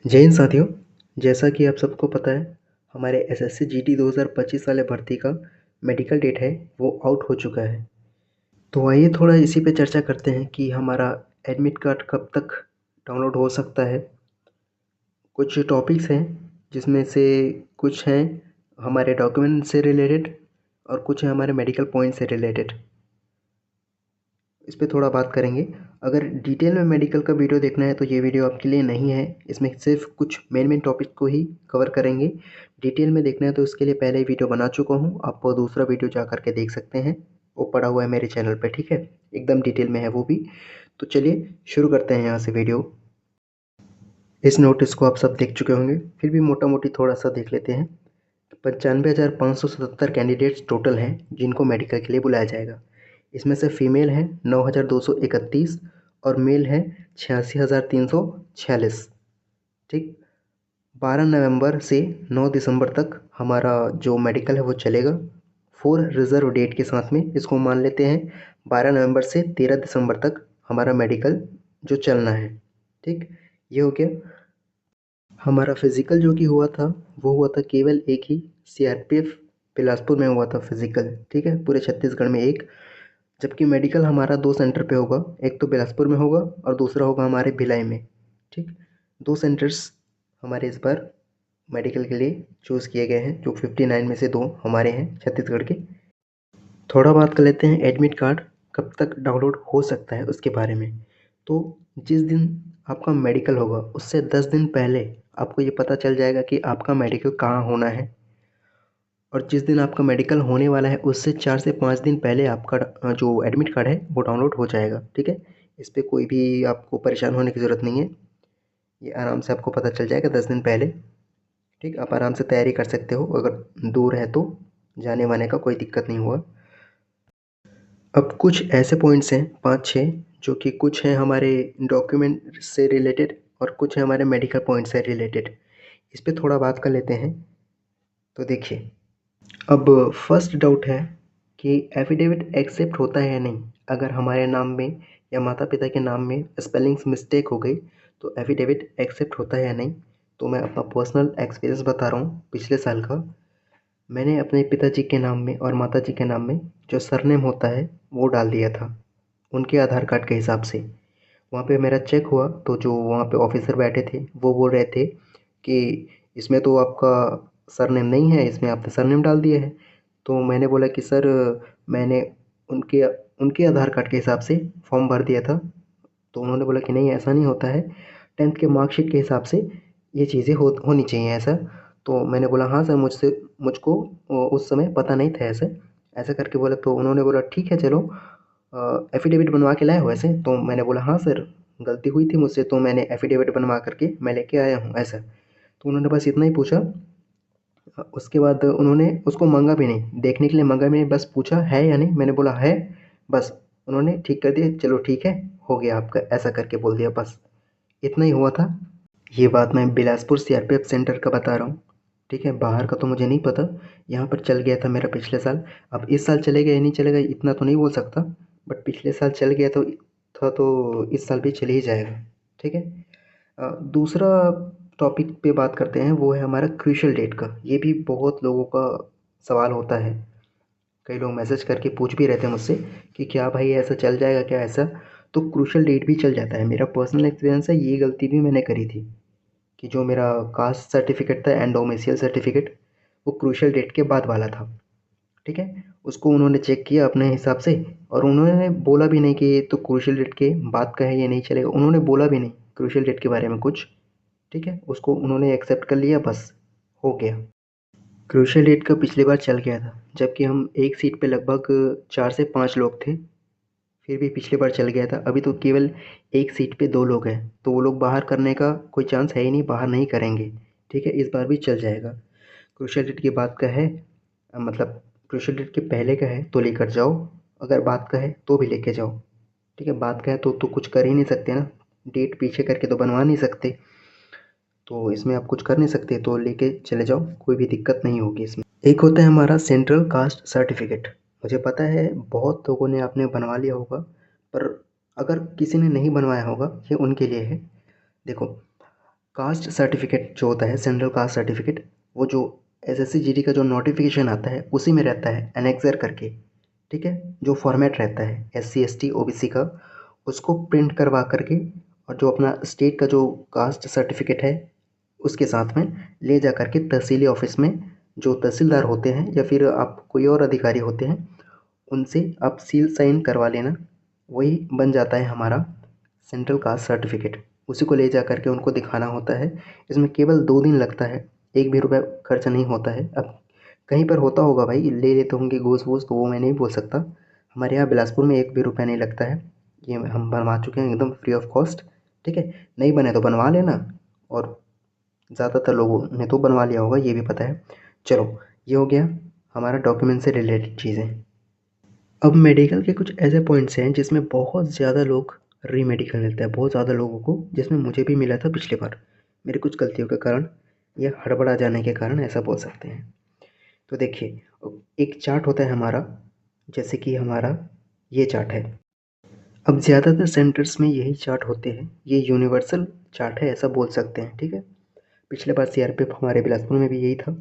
जय हिंद साथियों। जैसा कि आप सबको पता है, हमारे एसएससी जीडी 2025 वाले भर्ती का मेडिकल डेट है वो आउट हो चुका है। तो आइए थोड़ा इसी पे चर्चा करते हैं कि हमारा एडमिट कार्ड कब तक डाउनलोड हो सकता है। कुछ टॉपिक्स हैं जिसमें से कुछ हैं हमारे डॉक्यूमेंट से रिलेटेड और कुछ हैं हमारे मेडिकल पॉइंट से रिलेटेड। इस पे थोड़ा बात करेंगे। अगर डिटेल में मेडिकल का वीडियो देखना है तो ये वीडियो आपके लिए नहीं है। इसमें सिर्फ कुछ मेन टॉपिक को ही कवर करेंगे। डिटेल में देखना है तो इसके लिए पहले ही वीडियो बना चुका हूँ, आप वो दूसरा वीडियो जा करके देख सकते हैं। वो पड़ा हुआ है मेरे चैनल पे, ठीक है, एकदम डिटेल में है वो भी। तो चलिए शुरू करते हैं यहाँ से वीडियो। इस नोटिस को आप सब देख चुके होंगे, फिर भी मोटा मोटी थोड़ा सा देख लेते हैं। 95,577 कैंडिडेट्स टोटल हैं जिनको मेडिकल के लिए बुलाया जाएगा। इसमें से फीमेल हैं 9,231 और मेल हैं 86,346। ठीक। 12 नवंबर से 9 दिसंबर तक हमारा जो मेडिकल है वो चलेगा। 4 रिजर्व डेट के साथ में इसको मान लेते हैं। 12 नवंबर से 13 दिसंबर तक हमारा मेडिकल जो चलना है। ठीक, ये हो गया। हमारा फिज़िकल जो कि हुआ था वो हुआ था केवल एक ही, सीआरपीएफ बिलासपुर में हुआ था फिज़िकल, ठीक है, पूरे छत्तीसगढ़ में एक। जबकि मेडिकल हमारा 2 सेंटर पे होगा, एक तो बिलासपुर में होगा और दूसरा होगा हमारे भिलाई में। ठीक, 2 सेंटर्स हमारे इस बार मेडिकल के लिए चूज़ किए गए हैं, जो 59 में से 2 हमारे हैं छत्तीसगढ़ के। थोड़ा बात कर लेते हैं एडमिट कार्ड कब तक डाउनलोड हो सकता है उसके बारे में। तो जिस दिन आपका मेडिकल होगा उससे 10 दिन पहले आपको ये पता चल जाएगा कि आपका मेडिकल कहाँ होना है। और जिस दिन आपका मेडिकल होने वाला है उससे 4 से 5 दिन पहले आपका जो एडमिट कार्ड है वो डाउनलोड हो जाएगा। ठीक है, इस पर कोई भी आपको परेशान होने की ज़रूरत नहीं है। ये आराम से आपको पता चल जाएगा 10 दिन पहले। ठीक, आप आराम से तैयारी कर सकते हो, अगर दूर है तो जाने वाने का कोई दिक्कत नहीं हुआ। अब कुछ ऐसे पॉइंट्स हैं 5-6, जो कि कुछ हैं हमारे डॉक्यूमेंट से रिलेटेड और कुछ हैं हमारे मेडिकल पॉइंट से रिलेटेड। इस पे थोड़ा बात कर लेते हैं। तो देखिए, अब फर्स्ट डाउट है कि एफिडेविट एक्सेप्ट होता है या नहीं। अगर हमारे नाम में या माता पिता के नाम में स्पेलिंग्स मिस्टेक हो गई तो एफिडेविट एक्सेप्ट होता है या नहीं। तो मैं अपना पर्सनल एक्सपीरियंस बता रहा हूँ पिछले साल का। मैंने अपने पिताजी के नाम में और माताजी के नाम में जो सरनेम होता है वो डाल दिया था उनके आधार कार्ड के हिसाब से। वहाँ पे मेरा चेक हुआ तो जो वहाँ पे ऑफिसर बैठे थे वो बोल रहे थे कि इसमें तो आपका सरनेम नहीं है, इसमें आपने सरनेम डाल दिया है। तो मैंने बोला कि सर, मैंने उनके उनके आधार कार्ड के हिसाब से फॉर्म भर दिया था। तो उन्होंने बोला कि नहीं, ऐसा नहीं होता है, 10th के मार्कशीट के हिसाब से ये चीज़ें होनी चाहिए ऐसा। तो मैंने बोला हाँ सर, मुझको उस समय पता नहीं था ऐसे ऐसा करके बोला। तो उन्होंने बोला ठीक है चलो, एफ़िडेविट बनवा के लाए हो ऐसे। तो मैंने बोला हाँ सर, गलती हुई थी मुझसे, तो मैंने एफ़िडेविट बनवा करके मैं लेके आया हूँ ऐसा। तो उन्होंने बस इतना ही पूछा। उसके बाद उन्होंने उसको मांगा भी नहीं, देखने के लिए मांगा भी नहीं, बस पूछा है या नहीं। मैंने बोला है, बस उन्होंने ठीक कर दिया, चलो ठीक है, हो गया आपका, ऐसा करके बोल दिया, बस इतना ही हुआ था। ये बात मैं बिलासपुर सीआरपीएफ सेंटर का बता रहा हूँ। ठीक है, बाहर का तो मुझे नहीं पता। यहाँ पर चल गया था मेरा पिछले साल। अब इस साल चलेगा या नहीं चलेगा इतना तो नहीं बोल सकता, बट पिछले साल चल गया तो इस साल भी चल ही जाएगा। ठीक है। दूसरा टॉपिक पे बात करते हैं, वो है हमारा क्रूशियल डेट का। ये भी बहुत लोगों का सवाल होता है। कई लोग मैसेज करके पूछ भी रहे थे मुझसे कि क्या भाई ऐसा चल जाएगा क्या ऐसा। तो क्रूशियल डेट भी चल जाता है। मेरा पर्सनल एक्सपीरियंस है, ये गलती भी मैंने करी थी कि जो मेरा कास्ट सर्टिफिकेट था एंड डोमिसाइल सर्टिफिकेट, वो क्रूशियल डेट के बाद वाला था। ठीक है, उसको उन्होंने चेक किया अपने हिसाब से और उन्होंने बोला भी नहीं कि ये तो क्रूशियल डेट के बाद का है, ये नहीं चलेगा। उन्होंने बोला भी नहीं क्रूशियल डेट के बारे में कुछ। ठीक है, उसको उन्होंने एक्सेप्ट कर लिया, बस हो गया। क्रूशियल डेट का पिछली बार चल गया था, जबकि हम एक सीट पे लगभग 4 से 5 लोग थे, फिर भी पिछली बार चल गया था। अभी तो केवल एक सीट पे 2 लोग हैं, तो वो लोग बाहर करने का कोई चांस है ही नहीं, बाहर नहीं करेंगे। ठीक है, इस बार भी चल जाएगा। क्रूशियल डेट की बात का है, मतलब क्रूशियल डेट के पहले का है तो लेकर जाओ, अगर बात का है तो भी लेके जाओ। ठीक है, बात का है तो कुछ कर ही नहीं सकते ना, डेट पीछे करके तो बनवा नहीं सकते। तो इसमें आप कुछ कर नहीं सकते, तो लेके चले जाओ, कोई भी दिक्कत नहीं होगी इसमें। एक होता है हमारा सेंट्रल कास्ट सर्टिफिकेट। मुझे पता है बहुत लोगों ने आपने बनवा लिया होगा, पर अगर किसी ने नहीं बनवाया होगा ये उनके लिए है। देखो, कास्ट सर्टिफिकेट जो होता है, सेंट्रल कास्ट सर्टिफिकेट, वो जो एसएससी जीडी का जो नोटिफिकेशन आता है उसी में रहता है एनेक्सर करके, ठीक है। जो फॉर्मेट रहता है एससी एसटी ओबीसी का, उसको प्रिंट करवा करके और जो अपना स्टेट का जो कास्ट सर्टिफिकेट है उसके साथ में ले जा करके तहसीली ऑफिस में जो तहसीलदार होते हैं या फिर आप कोई और अधिकारी होते हैं उनसे आप सील साइन करवा लेना। वही बन जाता है हमारा सेंट्रल कास्ट सर्टिफिकेट। उसी को ले जा करके उनको दिखाना होता है। इसमें केवल 2 दिन लगता है, एक भी रुपये खर्च नहीं होता है। अब कहीं पर होता होगा भाई, ले लेते होंगे घूस वूस, तो वो मैं नहीं बोल सकता। हमारे यहाँ बिलासपुर में 1 भी रुपया नहीं लगता है। ये हम बनवा चुके हैं एकदम फ्री ऑफ कॉस्ट, ठीक है। नहीं बने तो बनवा लेना, और ज़्यादातर लोगों ने तो बनवा लिया होगा, ये भी पता है। चलो, ये हो गया हमारा डॉक्यूमेंट से रिलेटेड चीज़ें। अब मेडिकल के कुछ ऐसे पॉइंट्स हैं जिसमें बहुत ज़्यादा लोग री मेडिकल मिलता है, बहुत ज़्यादा लोगों को, जिसमें मुझे भी मिला था पिछली बार। मेरी कुछ गलतियों के कारण या हड़बड़ा जाने के कारण ऐसा बोल सकते हैं। तो देखिए, एक चार्ट होता है हमारा, जैसे कि हमारा ये चार्ट है। अब ज़्यादातर सेंटर्स में यही चार्ट होते हैं, ये यूनिवर्सल चार्ट है ऐसा बोल सकते हैं, ठीक है। पिछले बार सीआरपीएफ हमारे बिलासपुर में भी यही था।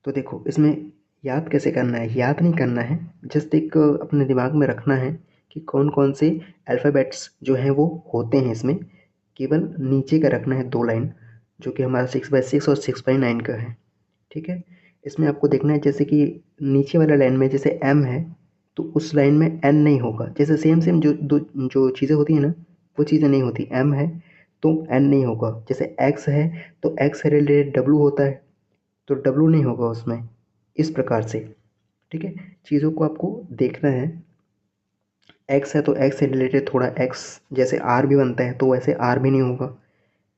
तो देखो, इसमें याद कैसे करना है, याद नहीं करना है, जस्ट एक अपने दिमाग में रखना है कि कौन कौन से अल्फ़ाबेट्स जो हैं वो होते हैं इसमें। केवल नीचे का रखना है 2 लाइन, जो कि हमारा 6/6 और 6/9 का है, ठीक है। इसमें आपको देखना है जैसे कि नीचे वाला लाइन में जैसे एम है, तो उस लाइन में एन नहीं होगा। जैसे सेम सेम जो चीज़ें होती हैं ना, वो चीज़ें नहीं होती। एम है तो एन नहीं होगा। जैसे एक्स है तो एक्स से रिलेटेड डब्लू होता है, तो डब्लू नहीं होगा उसमें। इस प्रकार से, ठीक है, चीज़ों को आपको देखना है। एक्स है तो एक्स से रिलेटेड थोड़ा एक्स, जैसे आर भी बनता है तो वैसे आर भी नहीं होगा।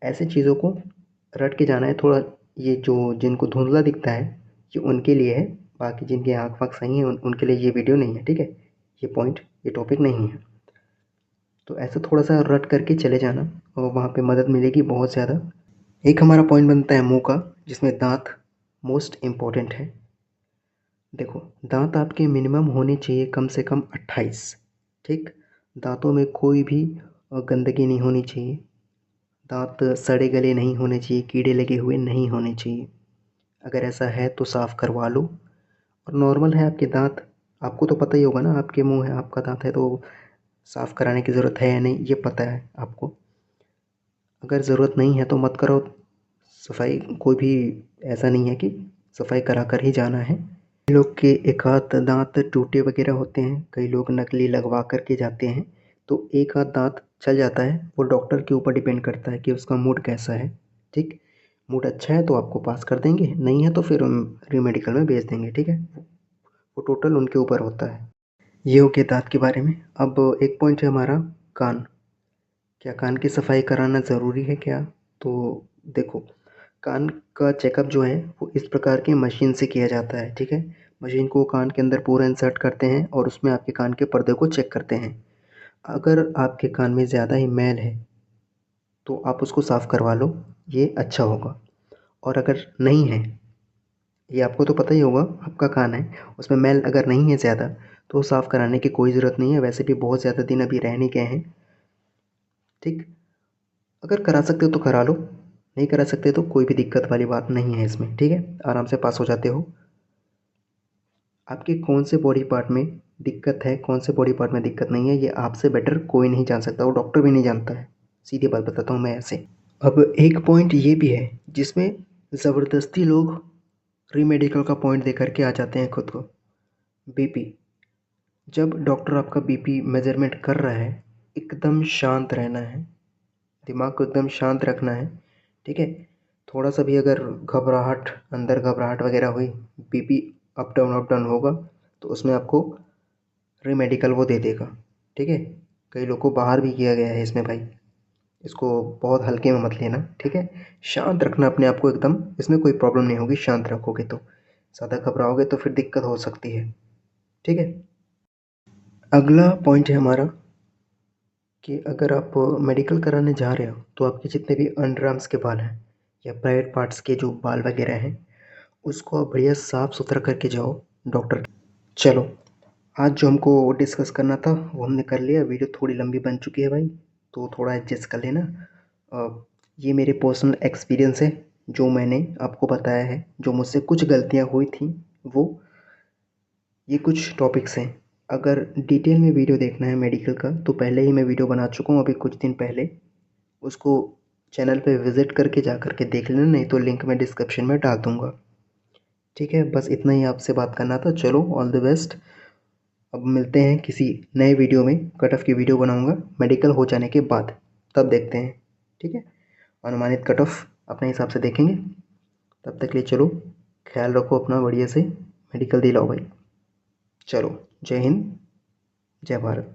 ऐसे चीज़ों को रट के जाना है थोड़ा। ये जो जिनको धुंधला दिखता है ये उनके लिए है, बाकी जिनकी आँख वाँख सही है उनके लिए ये वीडियो नहीं है, ठीक है। ये पॉइंट, ये टॉपिक नहीं है। तो ऐसा थोड़ा सा रट करके चले जाना और वहाँ पे मदद मिलेगी बहुत ज़्यादा। एक हमारा पॉइंट बनता है मुँह का, जिसमें दाँत मोस्ट इम्पॉर्टेंट है। देखो, दांत आपके मिनिमम होने चाहिए कम से कम 28, ठीक। दांतों में कोई भी गंदगी नहीं होनी चाहिए। दांत सड़े गले नहीं होने चाहिए, कीड़े लगे हुए नहीं होने चाहिए। अगर ऐसा है तो साफ़ करवा लो। और नॉर्मल है आपके दांत, आपको तो पता ही होगा ना, आपके मुंह है, आपका दांत है, तो साफ़ कराने की ज़रूरत है या नहीं ये पता है आपको। अगर ज़रूरत नहीं है तो मत करो सफाई। कोई भी ऐसा नहीं है कि सफाई करा कर ही जाना है। कई लोग के एक आध दांत टूटे वगैरह होते हैं, कई लोग नकली लगवा कर के जाते हैं, तो एक आध दांत चल जाता है। वो डॉक्टर के ऊपर डिपेंड करता है कि उसका मूड कैसा है, ठीक। मूड अच्छा है तो आपको पास कर देंगे, नहीं है तो फिर हम री मेडिकल में भेज देंगे, ठीक है। वो टोटल उनके ऊपर होता है। ये हो गया दांत के बारे में। अब एक पॉइंट है हमारा कान। क्या कान की सफाई कराना ज़रूरी है क्या? तो देखो, कान का चेकअप जो है वो इस प्रकार की मशीन से किया जाता है, ठीक है। मशीन को कान के अंदर पूरा इंसर्ट करते हैं और उसमें आपके कान के पर्दे को चेक करते हैं। अगर आपके कान में ज़्यादा ही मैल है तो आप उसको साफ़ करवा लो, ये अच्छा होगा। और अगर नहीं है, ये आपको तो पता ही होगा, आपका कान है, उसमें मैल अगर नहीं है ज़्यादा, तो साफ़ कराने की कोई ज़रूरत नहीं है। वैसे भी बहुत ज़्यादा दिन अभी रह नहीं गए हैं, ठीक। अगर करा सकते हो तो करा लो, नहीं करा सकते तो कोई भी दिक्कत वाली बात नहीं है इसमें, ठीक है, आराम से पास हो जाते हो। आपके कौन से बॉडी पार्ट में दिक्कत है, कौन से बॉडी पार्ट में दिक्कत नहीं है, ये आपसे बेटर कोई नहीं जान सकता, वो डॉक्टर भी नहीं जानता है। सीधी बात बताता हूँ मैं ऐसे। अब एक पॉइंट ये भी है जिसमें ज़बरदस्ती लोग री मेडिकल का पॉइंट दे करके आ जाते हैं खुद को। बीपी, जब डॉक्टर आपका बीपी मेजरमेंट कर रहा है, एकदम शांत रहना है, दिमाग को एकदम शांत रखना है, ठीक है। थोड़ा सा भी अगर घबराहट, अंदर घबराहट वगैरह हुई, बीपी अप डाउन होगा, तो उसमें आपको री मेडिकल वो दे देगा, ठीक है। कई लोग को बाहर भी किया गया है इसमें भाई, इसको बहुत हल्के में मत लेना, ठीक है। शांत रखना अपने आप को एकदम, इसमें कोई प्रॉब्लम नहीं होगी शांत रखोगे तो। ज़्यादा घबराओगे तो फिर दिक्कत हो सकती है, ठीक है। अगला पॉइंट है हमारा कि अगर आप मेडिकल कराने जा रहे हो तो आपके जितने भी अंडर आर्म्स के बाल हैं या प्राइवेट पार्ट्स के जो बाल वगैरह हैं, उसको आप बढ़िया साफ़ सुथरा करके जाओ डॉक्टर। चलो, आज जो हमको डिस्कस करना था वो हमने कर लिया। वीडियो थोड़ी लंबी बन चुकी है भाई, तो थोड़ा एडजस्ट कर लेना। ये मेरे पर्सनल एक्सपीरियंस है जो मैंने आपको बताया है। जो मुझसे कुछ गलतियाँ हुई थी वो ये कुछ टॉपिक्स हैं। अगर डिटेल में वीडियो देखना है मेडिकल का तो पहले ही मैं वीडियो बना चुका हूँ अभी कुछ दिन पहले। उसको चैनल पे विज़िट करके जा कर के देख लेना, नहीं तो लिंक मैं डिस्क्रिप्शन में डाल दूँगा। ठीक है, बस इतना ही आपसे बात करना था। चलो, ऑल द बेस्ट। अब मिलते हैं किसी नए वीडियो में। कट ऑफ की वीडियो बनाऊँगा मेडिकल हो जाने के बाद, तब देखते हैं। ठीक है, अनुमानित कट ऑफ अपने हिसाब से देखेंगे। तब तक के लिए चलो, ख्याल रखो अपना बढ़िया से, मेडिकल दिलाओ भाई। चलो, जय हिंद, जय भारत।